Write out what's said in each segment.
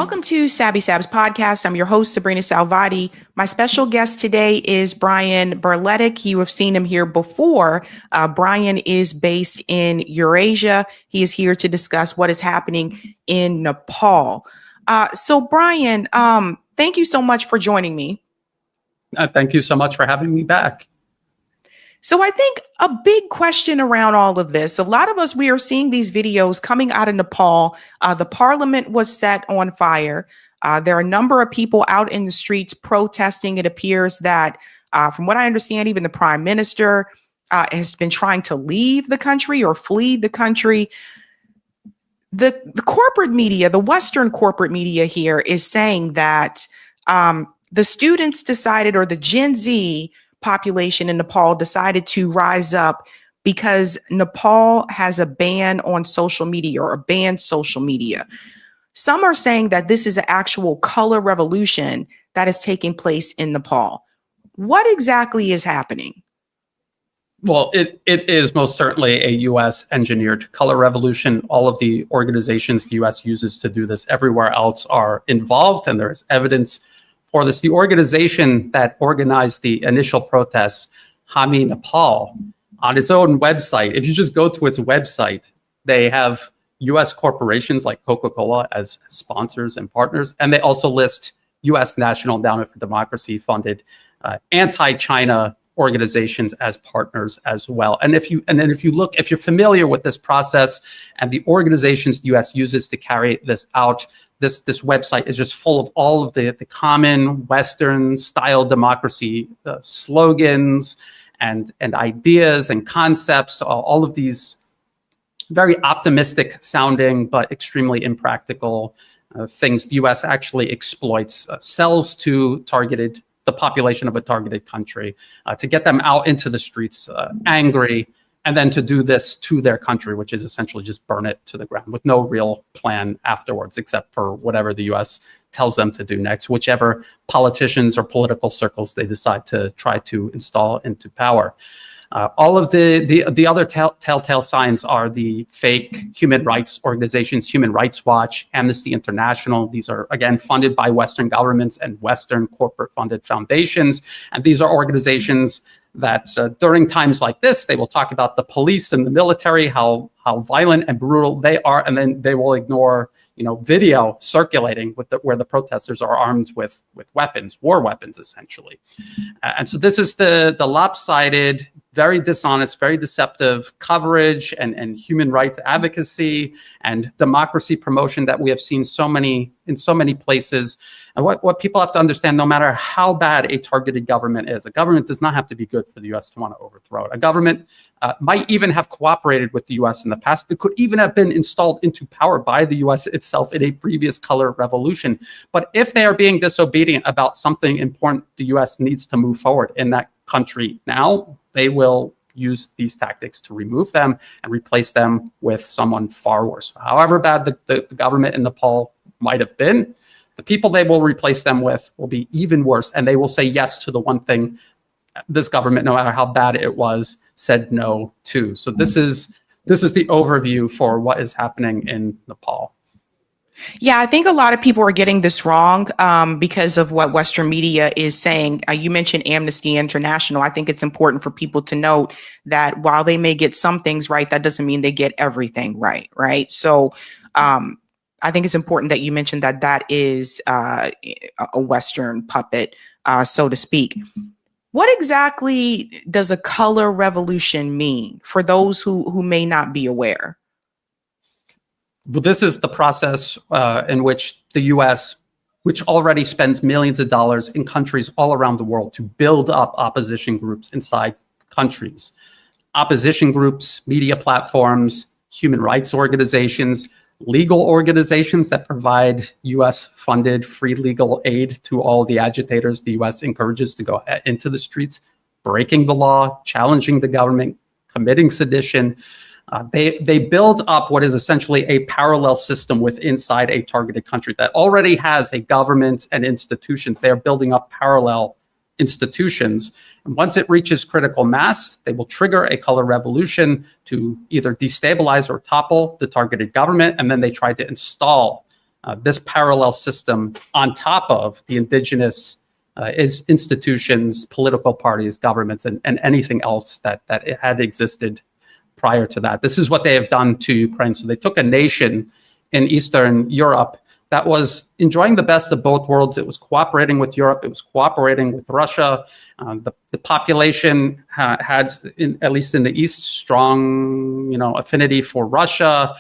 Welcome to Sabby Sab's podcast. I'm your host, Sabrina Salvati. My special guest today is Brian Berletic. You have seen him here before. Brian is based in Eurasia. He is here to discuss what is happening in Nepal. So Brian, thank you so much for joining me. Thank you so much for having me back. So I think a big question around all of this, a lot of us, we are seeing these videos coming out of Nepal. The parliament was set on fire. There are a number of people out in the streets protesting. It appears that, from what I understand, even the prime minister has been trying to leave the country or flee the country. The corporate media, the Western corporate media here is saying that the students decided, or the Gen Z population in Nepal decided to rise up because Nepal has a ban on social media, or banned social media. Some are saying that this is an actual color revolution that is taking place in Nepal. What exactly is happening? Well, it is most certainly a U.S. engineered color revolution. All of the organizations the U.S. uses to do this everywhere else are involved, and there is evidence for this. The organization that organized the initial protests, Hami Nepal, on its own website, if you just go to its website, they have U.S. corporations like Coca-Cola as sponsors and partners, and they also list U.S. National Endowment for Democracy funded anti-China organizations as partners as well. And if you're familiar with this process and the organizations the U.S. uses to carry this out, this website is just full of all of the common Western style democracy slogans and ideas and concepts, all of these very optimistic sounding but extremely impractical things the U.S. actually exploits, sells to the population of a targeted country to get them out into the streets angry, and then to do this to their country, which is essentially just burn it to the ground with no real plan afterwards, except for whatever the U.S. tells them to do next, whichever politicians or political circles they decide to try to install into power. All of the other telltale signs are the fake human rights organizations, Human Rights Watch, Amnesty International. These are, again, funded by Western governments and Western corporate-funded foundations. And these are organizations that during times like this, they will talk about the police and the military, how violent and brutal they are, and then they will ignore, video circulating where the protesters are armed with weapons, war weapons, essentially. And so this is the lopsided, very dishonest, very deceptive coverage and human rights advocacy and democracy promotion that we have seen in so many places. And what people have to understand, no matter how bad a targeted government is, a government does not have to be good for the U.S. to want to overthrow it. A government might even have cooperated with the U.S. in the past. It could even have been installed into power by the U.S. itself in a previous color revolution. But if they are being disobedient about something important the U.S. needs to move forward in that country now, they will use these tactics to remove them and replace them with someone far worse. However bad the government in Nepal might have been, the people they will replace them with will be even worse, and they will say yes to the one thing this government, no matter how bad it was, said no to. So this is the overview for what is happening in Nepal. Yeah, I think a lot of people are getting this wrong because of what Western media is saying. You mentioned Amnesty International. I think it's important for people to note that while they may get some things right, that doesn't mean they get everything right? So I think it's important that you mentioned that is a Western puppet, so to speak. What exactly does a color revolution mean for those who may not be aware? Well, this is the process in which the U.S., which already spends millions of dollars in countries all around the world to build up opposition groups inside countries. Opposition groups, media platforms, human rights organizations, legal organizations that provide U.S.-funded free legal aid to all the agitators the U.S. encourages to go into the streets, breaking the law, challenging the government, committing sedition. They build up what is essentially a parallel system inside a targeted country that already has a government and institutions. They are building up parallel institutions. And once it reaches critical mass, they will trigger a color revolution to either destabilize or topple the targeted government. And then they try to install this parallel system on top of the indigenous institutions, political parties, governments, and anything else that it had existed prior to that. This is what they have done to Ukraine. So they took a nation in Eastern Europe that was enjoying the best of both worlds. It was cooperating with Europe. It was cooperating with Russia. The population had, at least in the East, strong, affinity for Russia.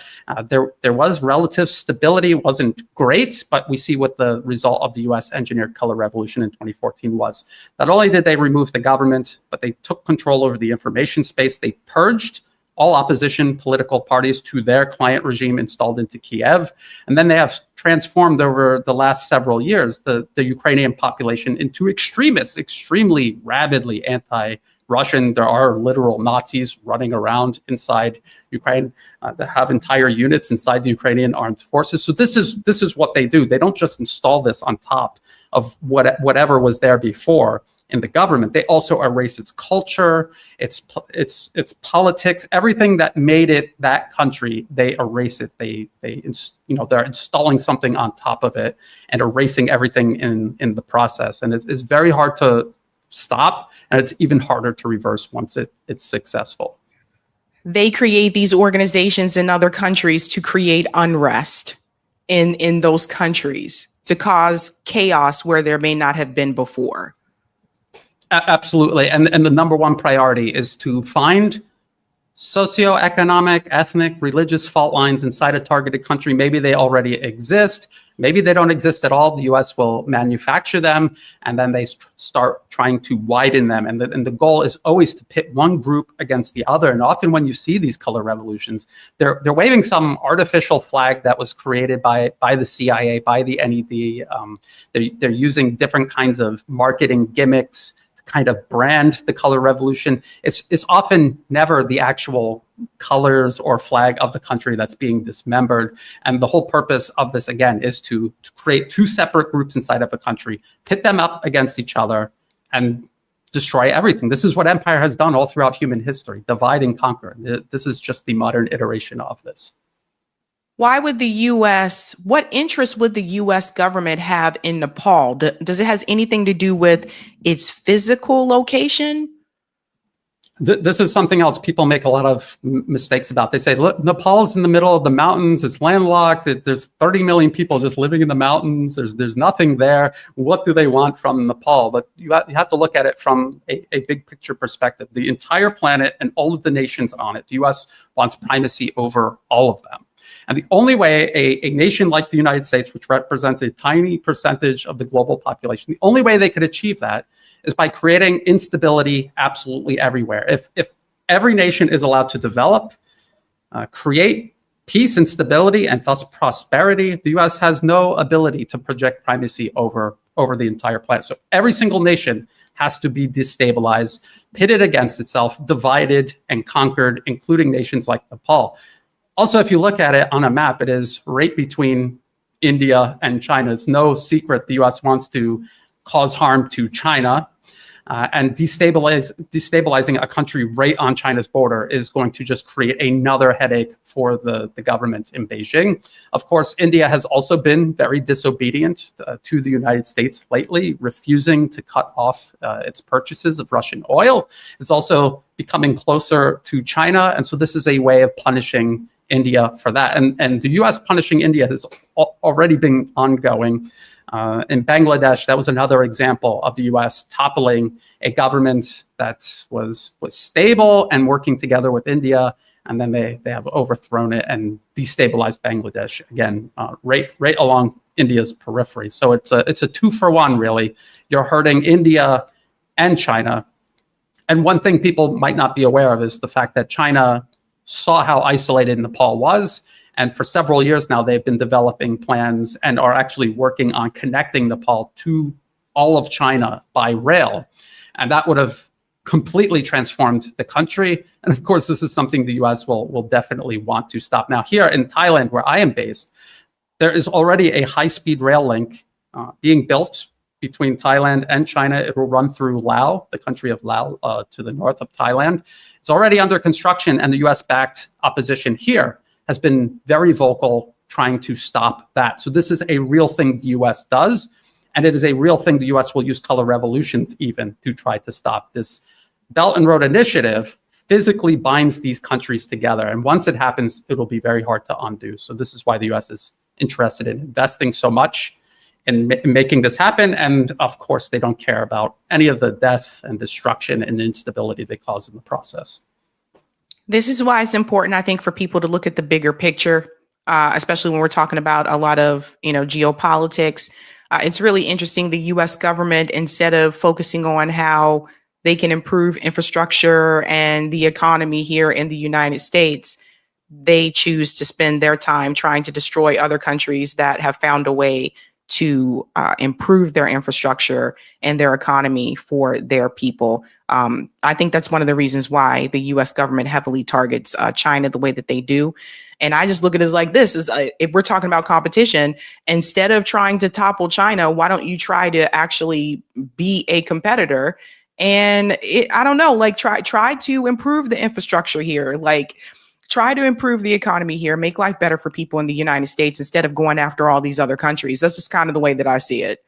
There was relative stability. It wasn't great, but we see what the result of the U.S. engineered color revolution in 2014 was. Not only did they remove the government, but they took control over the information space. They purged all opposition political parties to their client regime installed into Kiev. And then they have transformed over the last several years the Ukrainian population into extremists, extremely rabidly anti-Russian. There are literal Nazis running around inside Ukraine that have entire units inside the Ukrainian armed forces. So this is what they do. They don't just install this on top of whatever was there before in the government. They also erase its culture, its politics, everything that made it that country. They erase it. They're installing something on top of it and erasing everything in the process. And it's very hard to stop, and it's even harder to reverse once it's successful. They create these organizations in other countries to create unrest in those countries, to cause chaos where there may not have been before. Absolutely. And the number one priority is to find socioeconomic, ethnic, religious fault lines inside a targeted country. Maybe they already exist. Maybe they don't exist at all. The US will manufacture them, and then they start trying to widen them. And the goal is always to pit one group against the other. And often when you see these color revolutions, they're waving some artificial flag that was created by the CIA, by the NED. They're using different kinds of marketing gimmicks kind of brand the color revolution. It's often never the actual colors or flag of the country that's being dismembered. And the whole purpose of this, again, is to create two separate groups inside of a country, pit them up against each other, and destroy everything. This is what empire has done all throughout human history: divide and conquer. This is just the modern iteration of this. Why would what interest would the U.S. government have in Nepal? Does it has anything to do with its physical location? This is something else people make a lot of mistakes about. They say, look, Nepal's in the middle of the mountains. It's landlocked. There's 30 million people just living in the mountains. There's nothing there. What do they want from Nepal? But you have to look at it from a big picture perspective. The entire planet and all of the nations on it, the U.S. wants primacy over all of them. And the only way a nation like the United States, which represents a tiny percentage of the global population, the only way they could achieve that is by creating instability absolutely everywhere. If every nation is allowed to develop, create peace and stability, and thus prosperity, the U.S. has no ability to project primacy over the entire planet. So every single nation has to be destabilized, pitted against itself, divided and conquered, including nations like Nepal. Also, if you look at it on a map, it is right between India and China. It's no secret the U.S. wants to cause harm to China, and destabilizing a country right on China's border is going to just create another headache for the government in Beijing. Of course, India has also been very disobedient to the United States lately, refusing to cut off its purchases of Russian oil. It's also becoming closer to China, and so this is a way of punishing India for that. And the U.S. punishing India has already been ongoing. In Bangladesh, that was another example of the U.S. toppling a government that was stable and working together with India, and then they have overthrown it and destabilized Bangladesh again, right along India's periphery. So it's a 2-for-1, really. You're hurting India and China. And one thing people might not be aware of is the fact that China saw how isolated Nepal was. And for several years now, they've been developing plans and are actually working on connecting Nepal to all of China by rail. And that would have completely transformed the country. And of course, this is something the US will definitely want to stop. Now, here in Thailand, where I am based, there is already a high-speed rail link being built between Thailand and China. It will run through Laos, the country of Laos, to the north of Thailand. It's already under construction, and the US-backed opposition here has been very vocal trying to stop that. So this is a real thing the US does, and it is a real thing the US will use color revolutions even to try to stop. This Belt and Road Initiative physically binds these countries together, and once it happens, it will be very hard to undo. So this is why the US is interested in investing so much in making this happen. And of course, they don't care about any of the death and destruction and instability they cause in the process. This is why it's important, I think, for people to look at the bigger picture, especially when we're talking about a lot of, geopolitics. It's really interesting. The U.S. government, instead of focusing on how they can improve infrastructure and the economy here in the United States, they choose to spend their time trying to destroy other countries that have found a way to improve their infrastructure and their economy for their people. I think that's one of the reasons why the U.S. government heavily targets China the way that they do. And I just look at it like this is if we're talking about competition, instead of trying to topple China, why don't you try to actually be a competitor? And I don't know, like try to improve the infrastructure here, like try to improve the economy here, make life better for people in the United States instead of going after all these other countries. That's just kind of the way that I see it.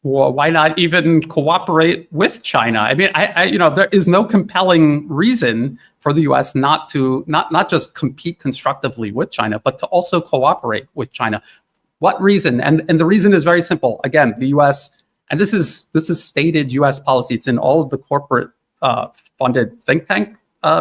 Well, why not even cooperate with China? I mean, there is no compelling reason for the U.S. not just compete constructively with China, but to also cooperate with China. What reason? And the reason is very simple. Again, the U.S. and this is stated U.S. policy. It's in all of the corporate funded think tank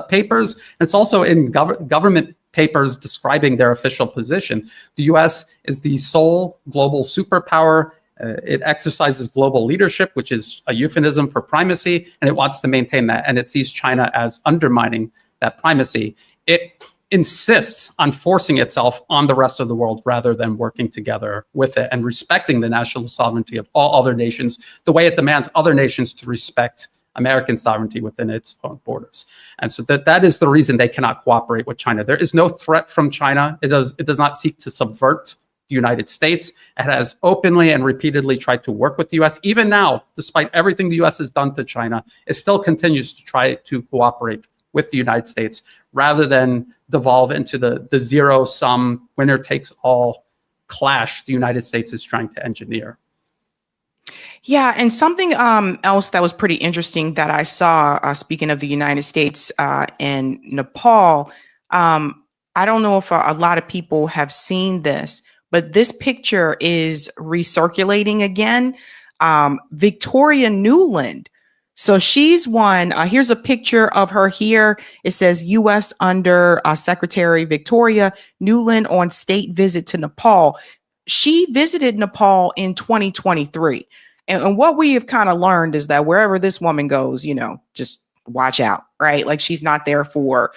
papers. And it's also in government papers describing their official position. The U.S. is the sole global superpower. It exercises global leadership, which is a euphemism for primacy, and it wants to maintain that. And it sees China as undermining that primacy. It insists on forcing itself on the rest of the world rather than working together with it and respecting the national sovereignty of all other nations, the way it demands other nations to respect American sovereignty within its own borders. And so that is the reason they cannot cooperate with China. There is no threat from China. It does not seek to subvert the United States. It has openly and repeatedly tried to work with the US. Even now, despite everything the US has done to China, it still continues to try to cooperate with the United States rather than devolve into the zero-sum, winner-takes-all clash the United States is trying to engineer. Yeah, and something else that was pretty interesting that I saw, speaking of the United States and Nepal, I don't know if a lot of people have seen this, but this picture is recirculating again. Victoria Nuland. So she's one. Here's a picture of her here. It says U.S. Under Secretary Victoria Nuland on state visit to Nepal. She visited Nepal in 2023. And what we have kind of learned is that wherever this woman goes, just watch out, right? Like she's not there for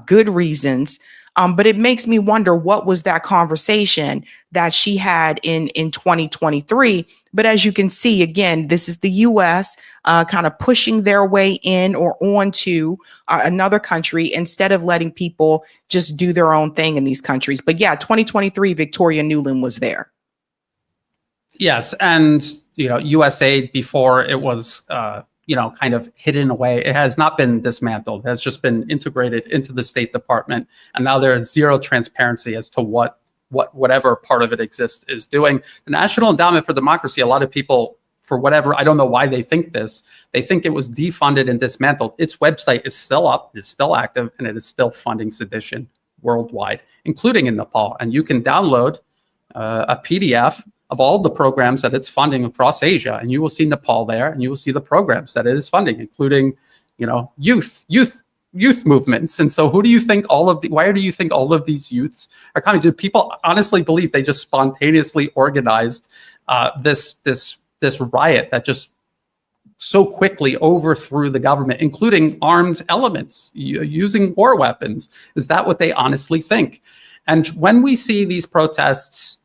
good reasons. But it makes me wonder, what was that conversation that she had in 2023? But as you can see, again, this is the U.S. Kind of pushing their way in or onto another country instead of letting people just do their own thing in these countries. But yeah, 2023, Victoria Nuland was there. Yes, and U.S. aid before it was kind of hidden away. It has not been dismantled. It has just been integrated into the State Department, and now there is zero transparency as to whatever part of it exists is doing. The National Endowment for Democracy, a lot of people, for whatever, I don't know why they think this, they think it was defunded and dismantled. Its website is still up, is still active, and it is still funding sedition worldwide, including in Nepal. And you can download a PDF of all the programs that it's funding across Asia, and you will see Nepal there, and you will see the programs that it is funding, including, youth movements. And so, why do you think all of these youths are coming? Do people honestly believe they just spontaneously organized this riot that just so quickly overthrew the government, including armed elements using war weapons? Is that what they honestly think? And when we see these protests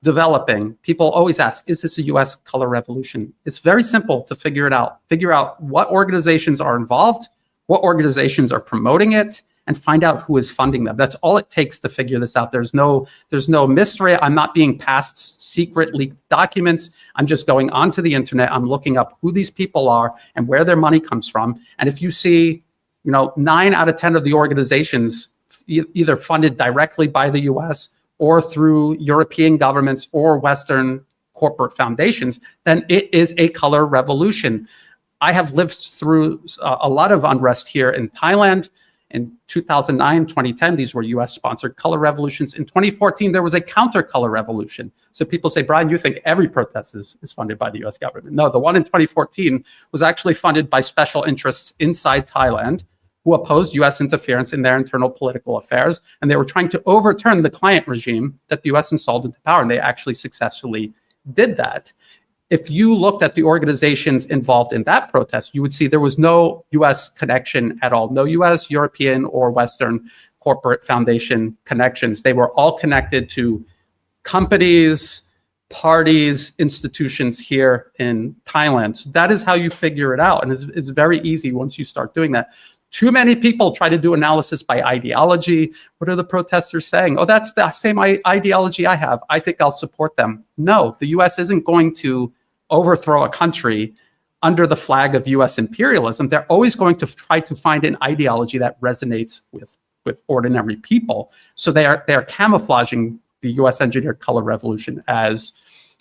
developing, people always ask, is this a U.S. color revolution? It's very simple to figure it out. Figure out what organizations are involved, what organizations are promoting it, and find out who is funding them. That's all it takes to figure this out. There's no mystery. I'm not being passed secret leaked documents. I'm just going onto the internet. I'm looking up who these people are and where their money comes from. And if you see, 9 out of 10 of the organizations either funded directly by the U.S. or through European governments or Western corporate foundations, then it is a color revolution. I have lived through a lot of unrest here in Thailand. In 2009, 2010, these were US-sponsored color revolutions. In 2014, there was a counter-color revolution. So people say, Brian, you think every protest is funded by the US government. No, the one in 2014 was actually funded by special interests inside Thailand who opposed US interference in their internal political affairs. And they were trying to overturn the client regime that the US installed into power. And they actually successfully did that. If you looked at the organizations involved in that protest, you would see there was no US connection at all, no US, European, or Western corporate foundation connections. They were all connected to companies, parties, institutions here in Thailand. So that is how you figure it out. And it's very easy once you start doing that. Too many people try to do analysis by ideology. What are the protesters saying? Oh, that's the same ideology I have. I think I'll support them. No, the US isn't going to overthrow a country under the flag of US imperialism. They're always going to try to find an ideology that resonates with ordinary people. So they're camouflaging the US engineered color revolution as,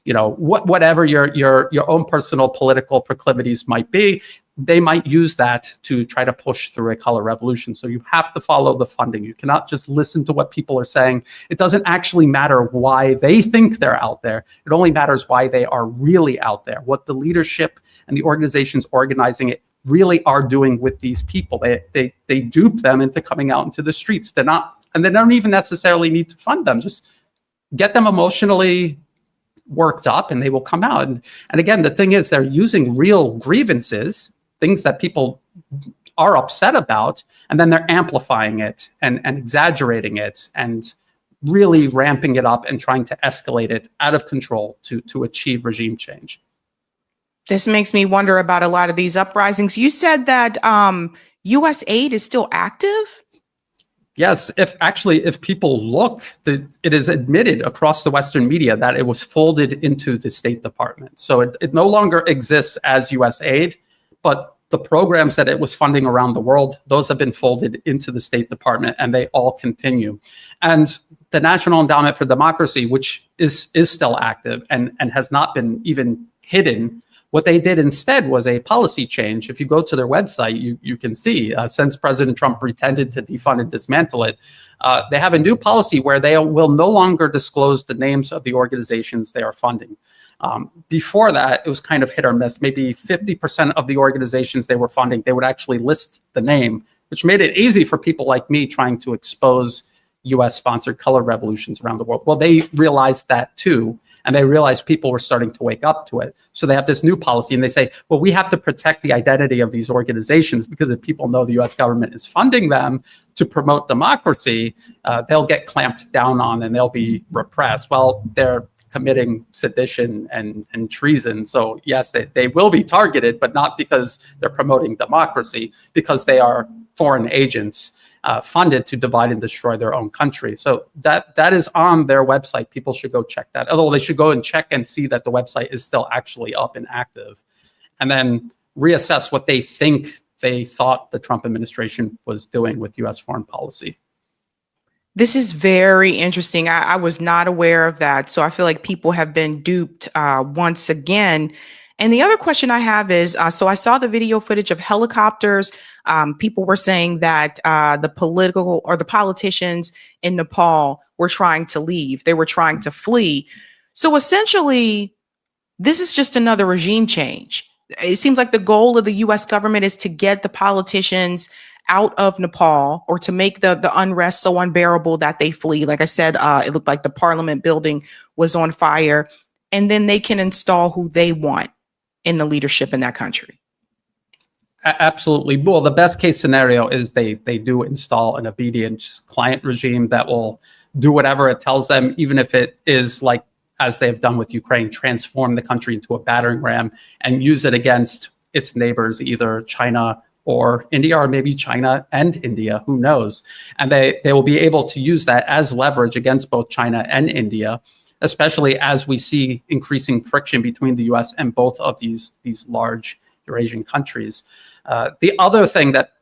you know, whatever your own personal political proclivities might be, they might use that to try to push through a color revolution. So you have to follow the funding. You cannot just listen to what people are saying. It doesn't actually matter why they think they're out there. It only matters why they are really out there, what the leadership and the organizations organizing it really are doing with these people. They dupe them into coming out into the streets. They're not, and they don't even necessarily need to fund them. Just get them emotionally worked up and they will come out. And again, the thing is, they're using real grievances, things that people are upset about, and then they're amplifying it and exaggerating it and really ramping it up and trying to escalate it out of control to achieve regime change. This makes me wonder about a lot of these uprisings. You said that US aid is still active? Yes, if people look, it is admitted across the Western media that it was folded into the State Department. So it no longer exists as US aid, but the programs that it was funding around the world, those have been folded into the State Department and they all continue. And the National Endowment for Democracy, which is still active and has not been even hidden, what they did instead was a policy change. If you go to their website, you can see since President Trump pretended to defund and dismantle it, they have a new policy where they will no longer disclose the names of the organizations they are funding. Before that, it was kind of hit or miss. Maybe 50% of the organizations they were funding, they would actually list the name, which made it easy for people like me trying to expose US-sponsored color revolutions around the world. Well, they realized that too. And they realized people were starting to wake up to it. So they have this new policy and they say, well, we have to protect the identity of these organizations because if people know the US government is funding them to promote democracy, they'll get clamped down on and they'll be repressed. Well, they're committing sedition and treason. So yes, they will be targeted, but not because they're promoting democracy, because they are foreign agents funded to divide and destroy their own country. So that is on their website. People should go check that. Although they should go and check and see that the website is still actually up and active, and then reassess what they think they thought the Trump administration was doing with US foreign policy. This is very interesting. I was not aware of that. So I feel like people have been duped once again. And the other question I have is, so I saw the video footage of helicopters. People were saying that the politicians in Nepal were trying to leave. They were trying to flee. So essentially, this is just another regime change. It seems like the goal of the US government is to get the politicians out of Nepal or to make the unrest so unbearable that they flee. Like I said, it looked like the parliament building was on fire, and then they can install who they want in the leadership in that country. Absolutely. Well, the best case scenario is they do install an obedient client regime that will do whatever it tells them, even if it is like, as they've done with Ukraine, transform the country into a battering ram and use it against its neighbors, either China or India, or maybe China and India, who knows? And they will be able to use that as leverage against both China and India, especially as we see increasing friction between the US and both of these large Eurasian countries. The other thing that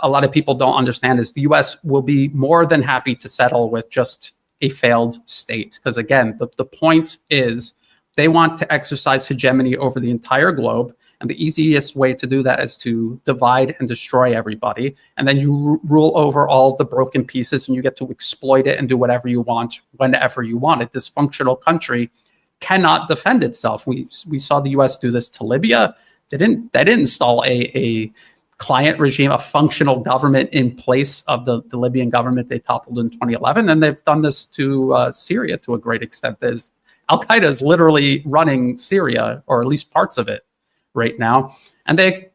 a lot of people don't understand is the US will be more than happy to settle with just a failed state. Because again, the point is they want to exercise hegemony over the entire globe. And the easiest way to do that is to divide and destroy everybody. And then you rule over all the broken pieces and you get to exploit it and do whatever you want, whenever you want. A dysfunctional country cannot defend itself. We saw the US do this to Libya. They didn't install a client regime, a functional government in place of the Libyan government they toppled in 2011. And they've done this to Syria to a great extent. Al-Qaeda is literally running Syria, or at least parts of it right now. And they,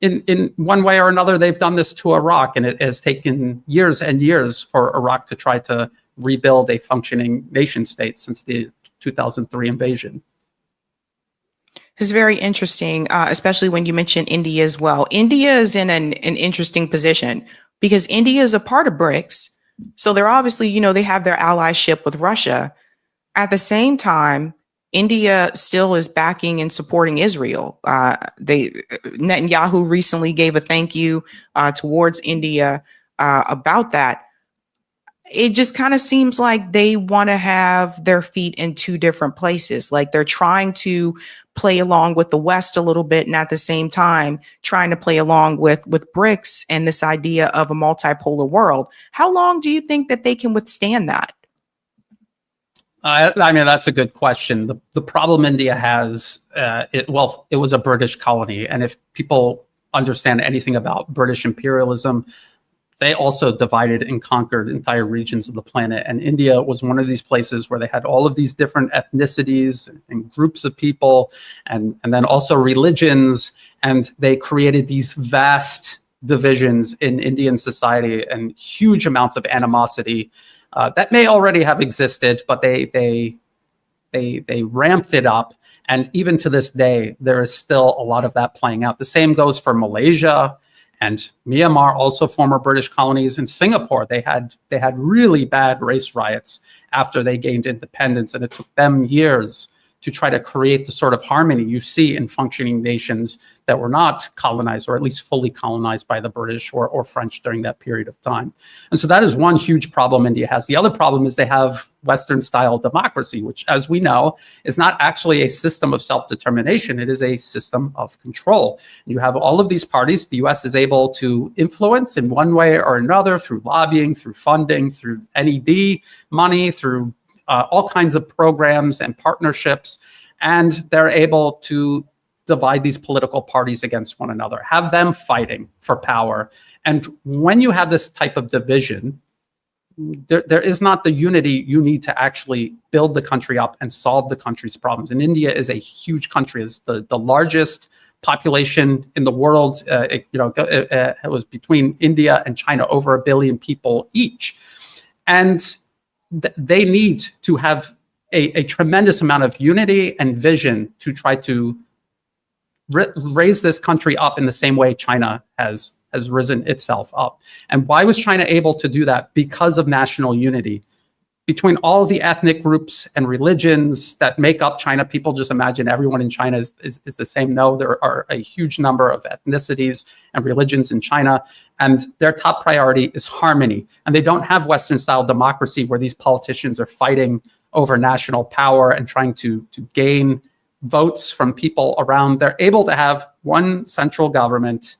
in one way or another, they've done this to Iraq. And it has taken years and years for Iraq to try to rebuild a functioning nation state since the 2003 invasion. This is very interesting, especially when you mention India as well. India is in an interesting position because India is a part of BRICS. So they're obviously, they have their allyship with Russia. At the same time, India still is backing and supporting Israel. Netanyahu recently gave a thank you towards India about that. It just kind of seems like they want to have their feet in two different places. Like they're trying to play along with the West a little bit, and at the same time trying to play along with BRICS and this idea of a multipolar world. How long do you think that they can withstand that? I mean, that's a good question. The problem India has, it was a British colony. And if people understand anything about British imperialism, they also divided and conquered entire regions of the planet. And India was one of these places where they had all of these different ethnicities and groups of people, and then also religions. And they created these vast divisions in Indian society and huge amounts of animosity that may already have existed, but they ramped it up. And even to this day, there is still a lot of that playing out. The same goes for Malaysia and Myanmar, also former British colonies. In Singapore, they had really bad race riots after they gained independence, and it took them years to try to create the sort of harmony you see in functioning nations that were not colonized, or at least fully colonized by the British or French during that period of time. And so that is one huge problem India has. The other problem is they have Western-style democracy, which, as we know, is not actually a system of self-determination. It is a system of control. You have all of these parties. The US is able to influence in one way or another through lobbying, through funding, through NED money, through all kinds of programs and partnerships, and they're able to divide these political parties against one another, have them fighting for power. And when you have this type of division, there is not the unity you need to actually build the country up and solve the country's problems. And India is a huge country. It's the largest population in the world. It was between India and China, over 1 billion people each. And they need to have a tremendous amount of unity and vision to try to raise this country up in the same way China has risen itself up. And why was China able to do that? Because of national unity. Between all of the ethnic groups and religions that make up China, people just imagine everyone in China is the same. No, there are a huge number of ethnicities and religions in China, and their top priority is harmony. And they don't have Western-style democracy where these politicians are fighting over national power and trying to gain votes from people around. They're able to have one central government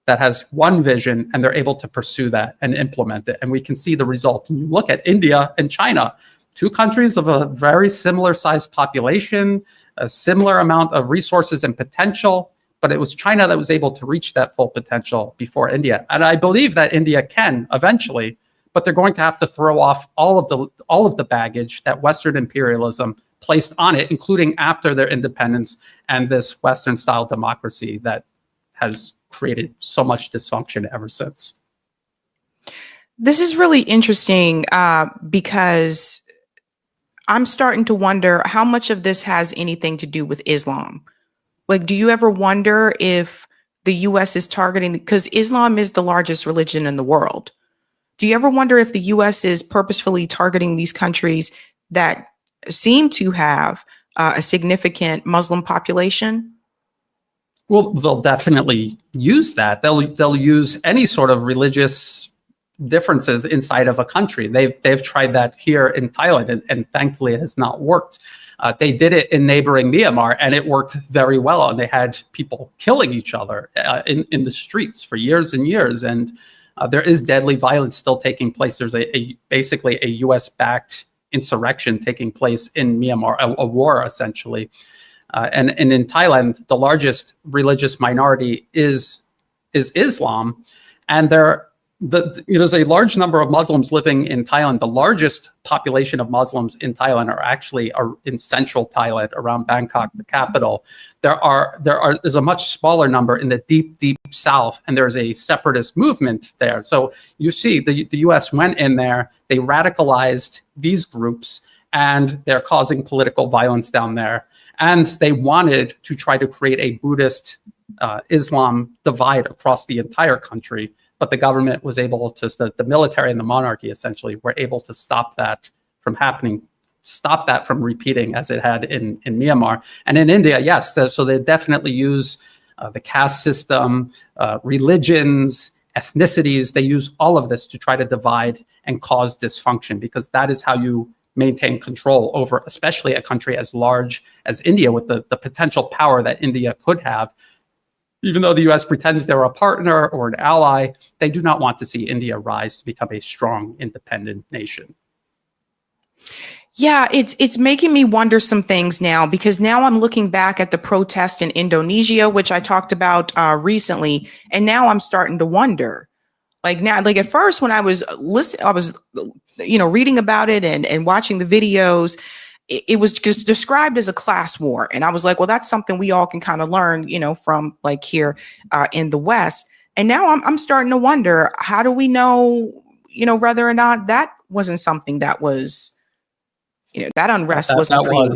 that has one vision, and they're able to pursue that and implement it. And we can see the result. And you look at India and China, two countries of a very similar sized population, a similar amount of resources and potential, but it was China that was able to reach that full potential before India. And I believe that India can eventually, but they're going to have to throw off all of the baggage that Western imperialism placed on it, including after their independence and this Western-style democracy that has created so much dysfunction ever since. This is really interesting because I'm starting to wonder how much of this has anything to do with Islam. Like, do you ever wonder if the US is targeting, because Islam is the largest religion in the world. Do you ever wonder if the US is purposefully targeting these countries that seem to have a significant Muslim population? Well, they'll definitely use that. They'll use any sort of religious differences inside of a country. They've tried that here in Thailand, and thankfully it has not worked. They did it in neighboring Myanmar, and it worked very well. And they had people killing each other in the streets for years and years. And there is deadly violence still taking place. There's basically a U.S.-backed insurrection taking place in Myanmar, a war essentially. And in Thailand, the largest religious minority is Islam, and there's a large number of Muslims living in Thailand. The largest population of Muslims in Thailand are in central Thailand, around Bangkok, the capital. There's a much smaller number in the deep south, and there's a separatist movement there. So you see, the U.S. went in there, they radicalized these groups, and they're causing political violence down there. And they wanted to try to create a Buddhist Islam divide across the entire country. But the government was able to, the military and the monarchy essentially were able to stop that from happening, stop that from repeating as it had in Myanmar. And in India, yes, so they definitely use the caste system, religions, ethnicities. They use all of this to try to divide and cause dysfunction, because that is how you maintain control over, especially a country as large as India, with the potential power that India could have. Even though the U.S. pretends they're a partner or an ally, they do not want to see India rise to become a strong, independent nation. Yeah, it's making me wonder some things now, because now I'm looking back at the protest in Indonesia, which I talked about recently, and now I'm starting to wonder. Like at first when I was reading about it and watching the videos, it was just described as a class war. And I was like, well, that's something we all can kind of learn, from like here in the West. And now I'm starting to wonder, how do we know, whether or not that wasn't something that was, that unrest wasn't created.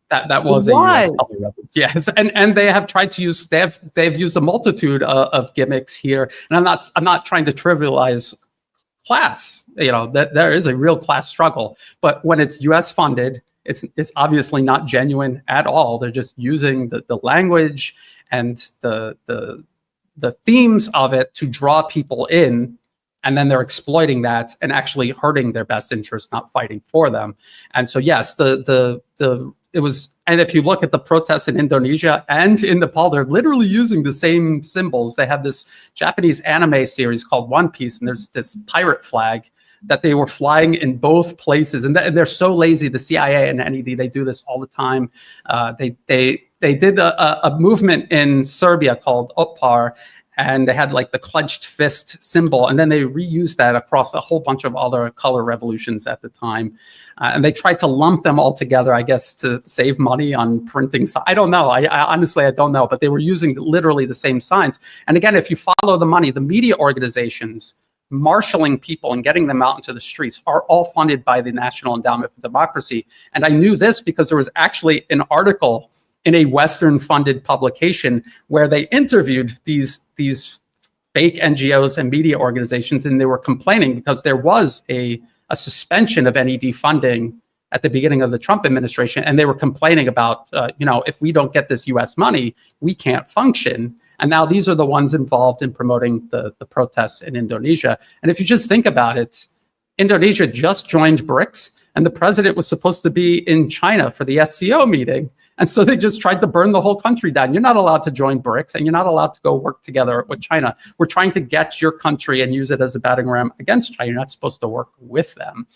That was a US color. Yes, and they have tried to use they've used a multitude of gimmicks here. And I'm not trying to trivialize class. That there is a real class struggle, but when it's US funded, it's obviously not genuine at all. They're just using the language and the themes of it to draw people in, and then they're exploiting that and actually hurting their best interests, not fighting for them. And so yes, it was, and if you look at the protests in Indonesia and in Nepal, they're literally using the same symbols. They have this Japanese anime series called One Piece, and there's this pirate flag that they were flying in both places. And they're so lazy, the CIA and NED, they do this all the time. They did a movement in Serbia called Opar, and they had like the clenched fist symbol, and then they reused that across a whole bunch of other color revolutions at the time. And they tried to lump them all together, I guess, to save money on printing. So I don't know. I honestly, I don't know. But they were using literally the same signs. And again, if you follow the money, the media organizations marshaling people and getting them out into the streets are all funded by the National Endowment for Democracy. And I knew this because there was actually an article in a Western-funded publication where they interviewed these fake NGOs and media organizations, and they were complaining because there was a suspension of NED funding at the beginning of the Trump administration, and they were complaining about, if we don't get this U.S. money, we can't function. And now these are the ones involved in promoting the protests in Indonesia. And if you just think about it, Indonesia just joined BRICS, and the president was supposed to be in China for the SCO meeting. And so they just tried to burn the whole country down. You're not allowed to join BRICS, and you're not allowed to go work together with China. We're trying to get your country and use it as a battering ram against China. You're not supposed to work with them.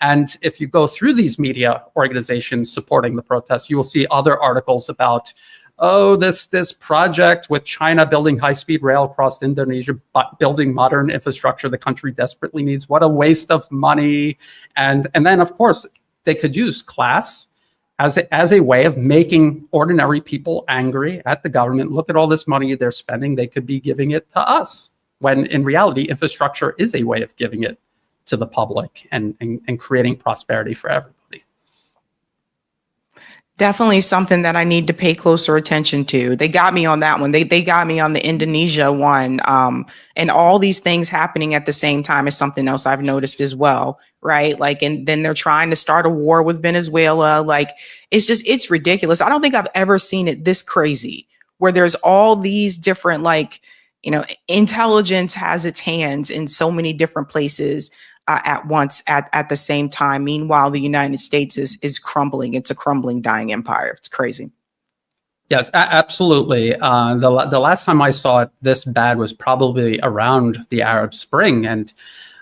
And if you go through these media organizations supporting the protests, you will see other articles about, this project with China building high-speed rail across Indonesia, building modern infrastructure the country desperately needs. What a waste of money. And then, of course, they could use class as a way of making ordinary people angry at the government. Look at all this money they're spending. They could be giving it to us, when in reality, infrastructure is a way of giving it to the public and creating prosperity for everybody. Definitely something that I need to pay closer attention to. They got me on that one. They got me on the Indonesia one. And all these things happening at the same time is something else I've noticed as well, right? Like, and then they're trying to start a war with Venezuela. Like, it's ridiculous. I don't think I've ever seen it this crazy, where there's all these different, like, intelligence has its hands in so many different places at once at the same time. Meanwhile, the United States is crumbling. It's a crumbling, dying empire. It's crazy. Yes, absolutely. The last time I saw it this bad was probably around the Arab Spring. And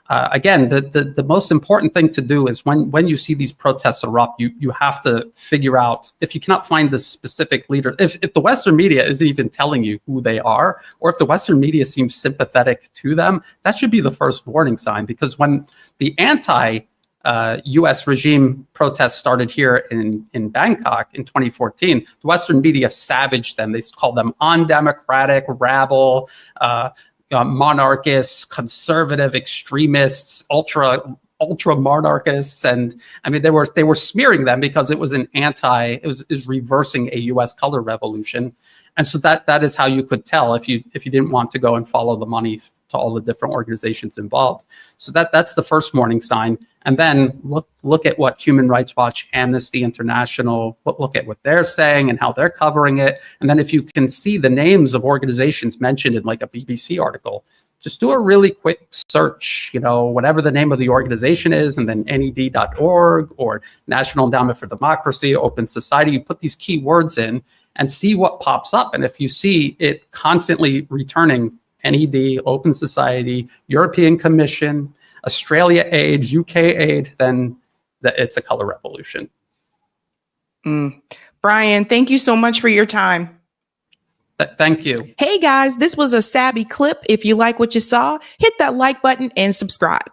again, the most important thing to do is when you see these protests erupt, you have to figure out, if you cannot find the specific leader, if the Western media isn't even telling you who they are, or if the Western media seems sympathetic to them, that should be the first warning sign. Because when the U.S. regime protests started here in Bangkok in 2014, the Western media savaged them. They called them undemocratic, rabble, monarchists, conservative extremists, ultra monarchists, and I mean they were smearing them because it was is reversing a U.S. color revolution, and so that is how you could tell if you didn't want to go and follow the money to all the different organizations involved. So that's the first warning sign. And then look at what Human Rights Watch, Amnesty International, look at what they're saying and how they're covering it. And then if you can see the names of organizations mentioned in like a BBC article, just do a really quick search, whatever the name of the organization is, and then NED.org or National Endowment for Democracy, Open Society. You put these keywords in and see what pops up. And if you see it constantly returning NED, Open Society, European Commission, Australia aid, UK aid, then it's a color revolution. Brian, thank you so much for your time. Thank you. Hey guys, this was a savvy clip. If you like what you saw, hit that like button and subscribe.